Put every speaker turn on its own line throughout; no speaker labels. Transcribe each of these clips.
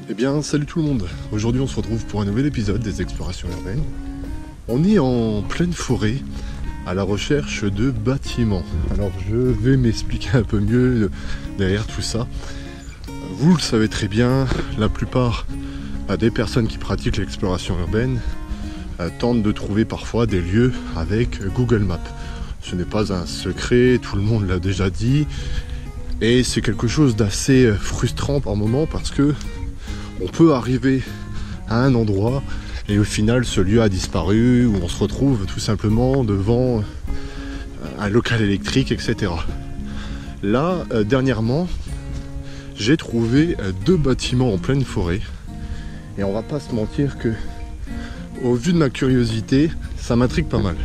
Eh bien, salut tout le monde. Aujourd'hui, on se retrouve pour un nouvel épisode des Explorations urbaines. On est en pleine forêt, à la recherche de bâtiments. Alors, je vais m'expliquer un peu mieux derrière tout ça. Vous le savez très bien, la plupart des personnes qui pratiquent l'exploration urbaine tentent de trouver parfois des lieux avec Google Maps. Ce n'est pas un secret, tout le monde l'a déjà dit. Et c'est quelque chose d'assez frustrant par moment parce que on peut arriver à un endroit et au final ce lieu a disparu, ou on se retrouve tout simplement devant un local électrique, etc. Là, dernièrement, j'ai trouvé 2 bâtiments en pleine forêt et on va pas se mentir que, au vu de ma curiosité, ça m'intrigue pas mal.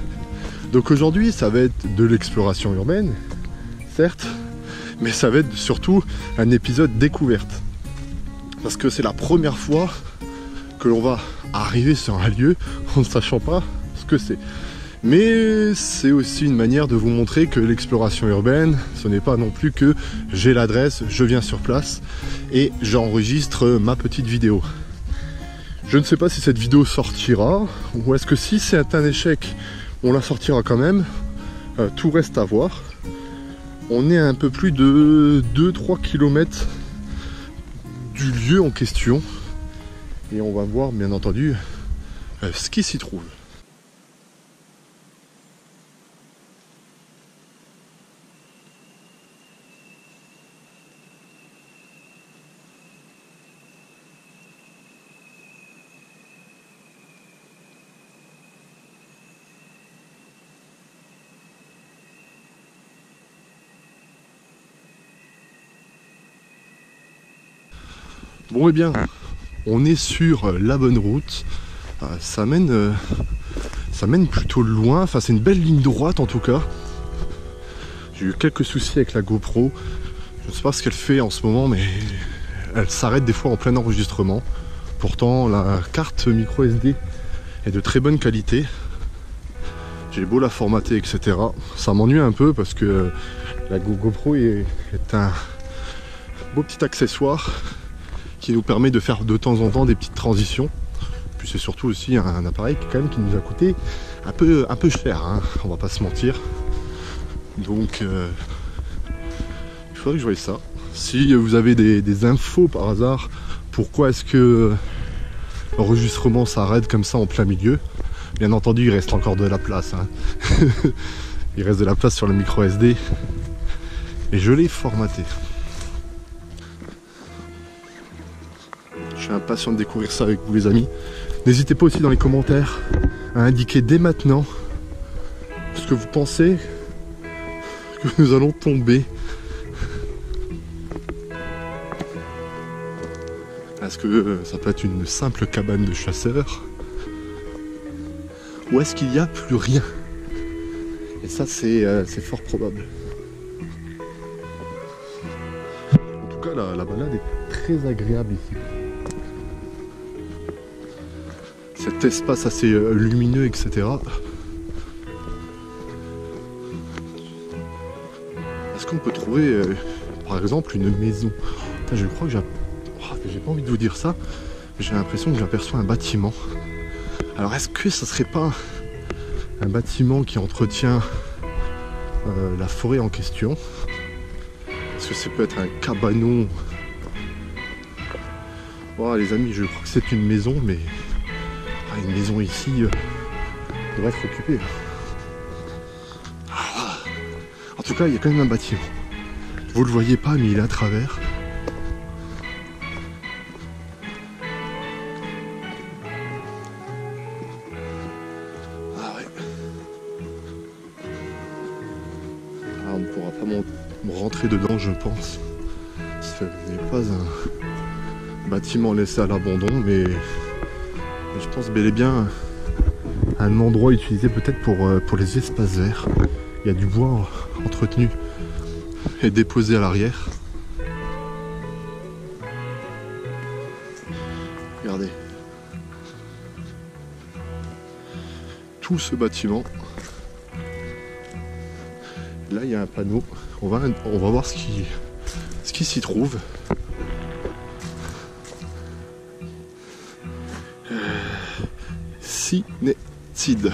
Donc aujourd'hui, ça va être de l'exploration urbaine, certes, mais ça va être surtout un épisode découverte. Parce que c'est la première fois que l'on va arriver sur un lieu en ne sachant pas ce que c'est. Mais c'est aussi une manière de vous montrer que l'exploration urbaine, ce n'est pas non plus que j'ai l'adresse, je viens sur place et j'enregistre ma petite vidéo. Je ne sais pas si cette vidéo sortira, ou est-ce que si c'est un échec, on la sortira quand même. Tout reste à voir. On est à un peu plus de 2-3 km du lieu en question et on va voir bien entendu ce qui s'y trouve. Bon, eh bien, on est sur la bonne route. Ça mène plutôt loin. Enfin, c'est une belle ligne droite en tout cas. J'ai eu quelques soucis avec la GoPro. Je ne sais pas ce qu'elle fait en ce moment, mais elle s'arrête des fois en plein enregistrement. Pourtant, la carte micro SD est de très bonne qualité. J'ai beau la formater, etc. Ça m'ennuie un peu parce que la GoPro est un beau petit accessoire qui nous permet de faire de temps en temps des petites transitions. Puis c'est surtout aussi un appareil quand même qui nous a coûté un peu cher, hein, on va pas se mentir. Donc il faudrait que je voie ça. Si vous avez des infos par hasard, pourquoi est-ce que l'enregistrement s'arrête comme ça en plein milieu, bien entendu il reste encore de la place, hein. Il reste de la place sur le micro SD et je l'ai formaté. Je suis impatient de découvrir ça avec vous les amis. N'hésitez pas aussi dans les commentaires à indiquer dès maintenant ce que vous pensez que nous allons tomber. Est-ce que ça peut être une simple cabane de chasseurs? Ou est-ce qu'il n'y a plus rien? Et ça c'est fort probable. En tout cas la balade est très agréable ici. Cet espace assez lumineux, etc. Est-ce qu'on peut trouver, par exemple, une maison? Je crois que j'ai pas envie de vous dire ça, mais j'ai l'impression que j'aperçois un bâtiment. Alors, est-ce que ça serait pas un bâtiment qui entretient la forêt en question? Est-ce que ça peut être un cabanon? Bon, les amis, je crois que c'est une maison, mais une maison ici devrait être occupée. En tout cas, il y a quand même un bâtiment. Vous le voyez pas, mais il est à travers. Ah ouais. Ah, on ne pourra pas rentrer dedans, je pense. Ce n'est pas un bâtiment laissé à l'abandon, mais je pense bel et bien un endroit utilisé peut-être pour les espaces verts. Il y a du bois entretenu et déposé à l'arrière. Regardez. Tout ce bâtiment. Là, il y a un panneau. On va voir ce qui s'y trouve. Cinetsid.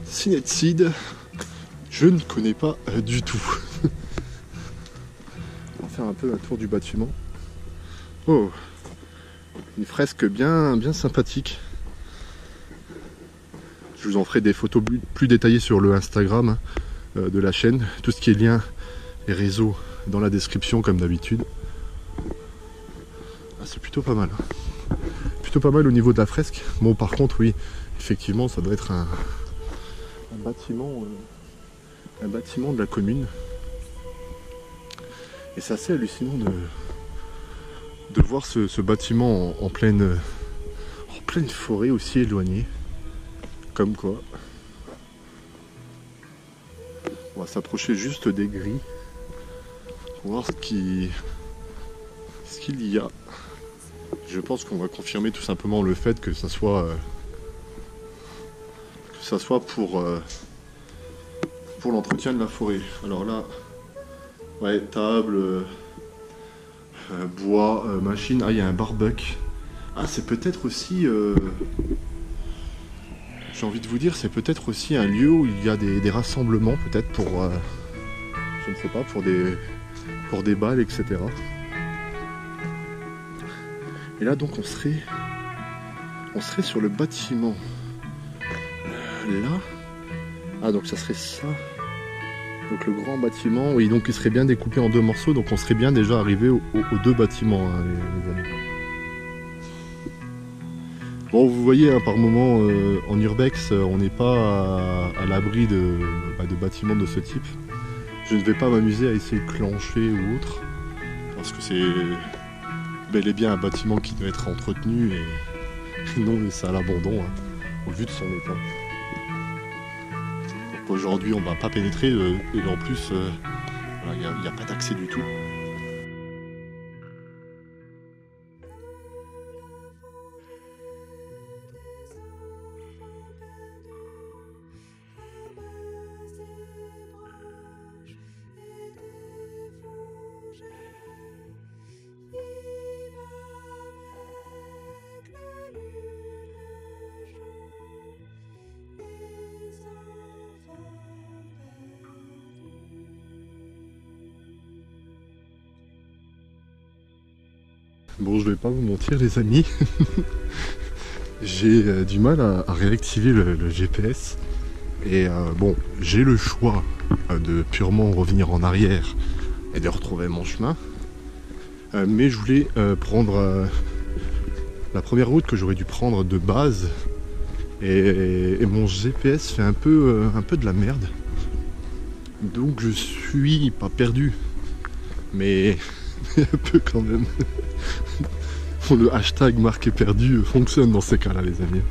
Cinetsid, je ne connais pas du tout. On va faire un peu un tour du bâtiment. Oh, une fresque bien sympathique. Je vous en ferai des photos plus détaillées sur le Instagram de la chaîne. Tout ce qui est lien et réseau dans la description comme d'habitude. Ah, c'est plutôt pas mal. Plutôt pas mal au niveau de la fresque. Bon, par contre, oui, effectivement, ça doit être un bâtiment de la commune. Et c'est assez hallucinant de voir ce bâtiment en pleine forêt aussi éloignée. Comme quoi. On va s'approcher juste des grilles pour voir ce qu'il y a. Je pense qu'on va confirmer tout simplement le fait que ça soit pour l'entretien de la forêt. Alors là, ouais, table, bois, machine. Ah, il y a un barbecue. Ah, c'est peut-être aussi... j'ai envie de vous dire, c'est peut-être aussi un lieu où il y a des rassemblements, peut-être pour, je ne sais pas, pour des balles, etc. Et là, donc, on serait sur le bâtiment. Là. Ah, donc ça serait ça. Donc le grand bâtiment, oui, donc il serait bien découpé en deux morceaux, donc on serait bien déjà arrivé aux deux bâtiments, hein, les amis. Bon, vous voyez, hein, par moment, en urbex, on n'est pas à l'abri de bâtiments de ce type. Je ne vais pas m'amuser à essayer de clencher ou autre, parce que c'est bel et bien un bâtiment qui doit être entretenu et non laissé à l'abandon, hein, au vu de son état. Donc aujourd'hui, on ne va pas pénétrer, et en plus, il n'y a pas d'accès du tout. Bon, je vais pas vous mentir, les amis, j'ai du mal à réactiver le GPS. Et bon, j'ai le choix de purement revenir en arrière et de retrouver mon chemin. Mais je voulais prendre la première route que j'aurais dû prendre de base. Et mon GPS fait un peu de la merde. Donc je suis pas perdu, mais un peu quand même. Le hashtag marqué perdu fonctionne dans ces cas-là, les amis.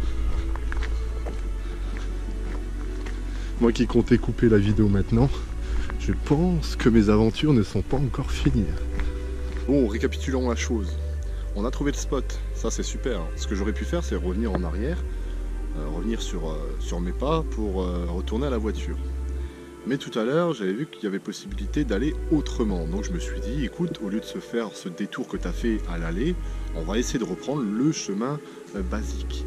Moi qui comptais couper la vidéo maintenant, je pense que mes aventures ne sont pas encore finies. Bon, récapitulons la chose. On a trouvé le spot, ça c'est super. Ce que j'aurais pu faire, c'est revenir en arrière, revenir sur mes pas pour retourner à la voiture. Mais tout à l'heure, j'avais vu qu'il y avait possibilité d'aller autrement. Donc je me suis dit, écoute, au lieu de se faire ce détour que tu as fait à l'aller, on va essayer de reprendre le chemin basique.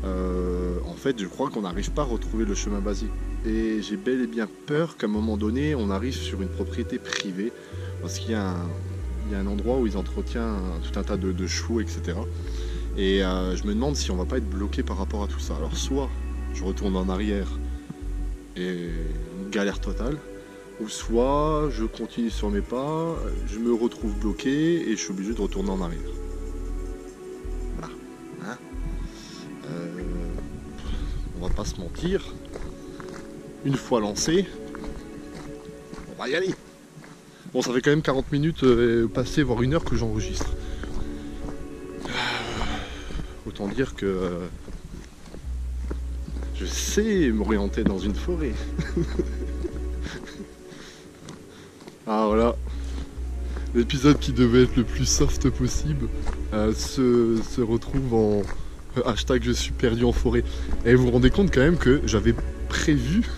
En fait, je crois qu'on n'arrive pas à retrouver le chemin basique. Et j'ai bel et bien peur qu'à un moment donné, on arrive sur une propriété privée. Parce qu'il y a un endroit où ils entretiennent tout un tas de chevaux, etc. Et je me demande si on va pas être bloqué par rapport à tout ça. Alors soit je retourne en arrière et une galère totale, ou soit je continue sur mes pas, je me retrouve bloqué et je suis obligé de retourner en arrière. Voilà. Hein, on va pas se mentir, une fois lancé, on va y aller. Bon, ça fait quand même 40 minutes passées, voire une heure que j'enregistre. Autant dire que je sais m'orienter dans une forêt. Ah voilà, l'épisode qui devait être le plus soft possible se retrouve en hashtag je suis perdu en forêt. Et vous vous rendez compte quand même que j'avais prévu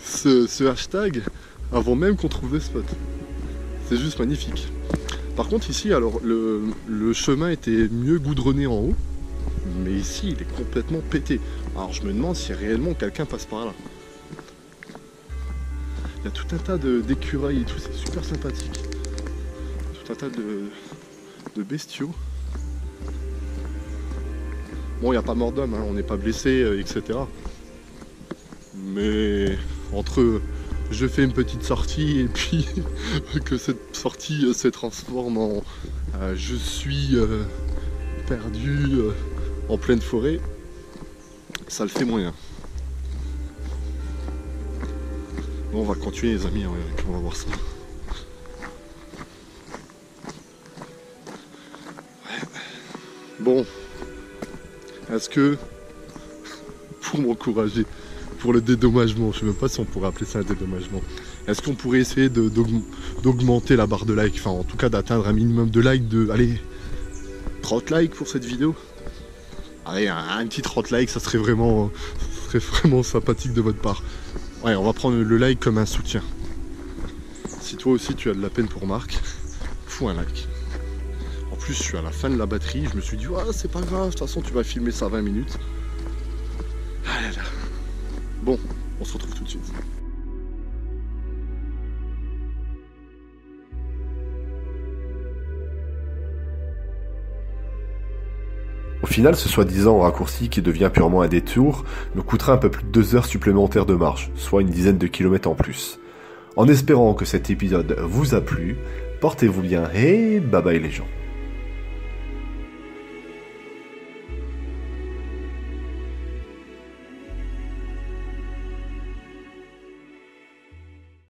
ce hashtag avant même qu'on trouve le spot. C'est juste magnifique. Par contre ici, alors le chemin était mieux goudronné en haut, Mais ici, il est complètement pété. Alors je me demande si réellement quelqu'un passe par là. Il y a tout un tas d'écureuils et tout, c'est super sympathique. Tout un tas de bestiaux. Bon, il n'y a pas mort d'homme, hein, on n'est pas blessé, etc. Mais entre je fais une petite sortie et puis que cette sortie se transforme en je suis perdu en pleine forêt, ça le fait moyen. Bon, on va continuer les amis, on va voir ça. Ouais. Bon, est-ce que pour m'encourager, pour le dédommagement, je ne sais même pas si on pourrait appeler ça un dédommagement, est-ce qu'on pourrait essayer d'augmenter la barre de like, enfin en tout cas d'atteindre un minimum de likes, allez, 30 likes pour cette vidéo? Allez, un petit 30 likes, ça serait vraiment sympathique de votre part. Ouais, on va prendre le like comme un soutien. Si toi aussi tu as de la peine pour Marc, fous un like. En plus, je suis à la fin de la batterie, je me suis dit, ah, c'est pas grave, de toute façon tu vas filmer ça 20 minutes. Ah là là. Bon, on se retrouve tout de suite.
Au final, ce soi-disant raccourci qui devient purement un détour me coûtera un peu plus de 2 heures supplémentaires de marche, soit une dizaine de kilomètres en plus. En espérant que cet épisode vous a plu, portez-vous bien et bye bye les gens.